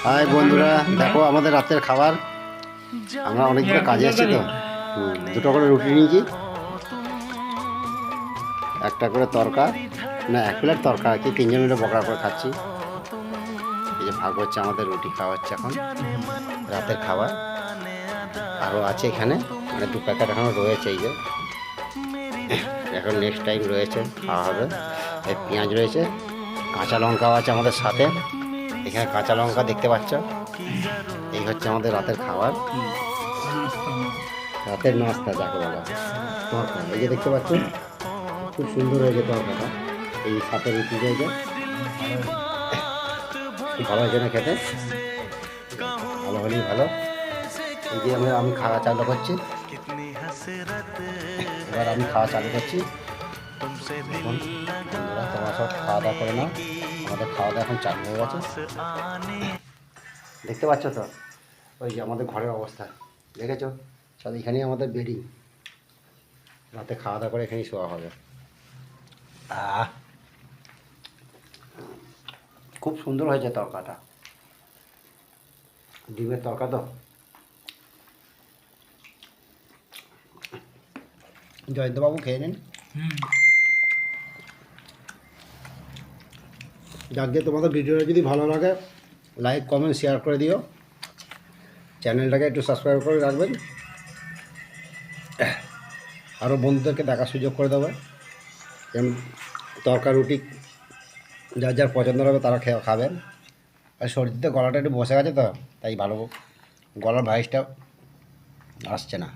High বন্ধুরা, দেখো আমাদের রাতের খাবার। আমরা অনেকগুলো কাজে এসেছি তো, দুটো করে রুটি নিয়েছি, একটা করে তরকা, না এক প্লেট তরকা আর কি, তিনজন মিলে বকরা করে খাচ্ছি। এই যে ভাগ হচ্ছে, আমাদের রুটি খাওয়া হচ্ছে এখন রাতের খাবার। আরও আছে এখানে, মানে দু প্যাকেট এখনও রয়েছে। এই যে এখন নেক্সট টাইম রয়েছে, খাওয়া হবে। এই পেঁয়াজ রয়েছে, কাঁচা লঙ্কাও আছে আমাদের সাথে। এখানে কাঁচা লঙ্কা দেখতে পাচ্ছ। এই হচ্ছে আমাদের রাতের খাবার, রাতের নাস্তা যাকে বলা তরকা। এই যে দেখতে পাচ্ছ, খুব সুন্দর হয়েছে তরকাটা। এই সাথে রুটি রয়েছে, ভালো হয়েছে না খেতে? ভালো হলেই ভালো। এই যে আমি খাওয়া চালু করছি, এবার আমি খাওয়া চালু করছি। এখন বন্ধুরা তোমরা সব খাওয়া দাওয়া করে নাও, আমাদের খাওয়া দাওয়া এখন চালু হয়ে গেছে। দেখতে পাচ্ছ তো, ওই যে আমাদের ঘরের অবস্থা দেখেছো? সব এখানেই আমাদের বেডিং, রাতে খাওয়া দাওয়া করে এখানেই শোয়া হবে। খুব সুন্দর হয়েছে তরকাটা, ডিমের তরকা তো। জয়ন্তবাবু খেয়ে নিন। যাকে তোমাদের ভিডিওটা যদি ভালো লাগে, লাইক কমেন্ট শেয়ার করে দিও, চ্যানেলটাকে একটু সাবস্ক্রাইব করে রাখবেন, আরও বন্ধুদেরকে দেখার সুযোগ করে দেবে। যেমন তরকা রুটি যার যার পছন্দ হবে তারা খাবেন। আর সর্দিতে গলাটা একটু বসে গেছে তো, তাই ভালো গলার ভয়েসটা আসছে না।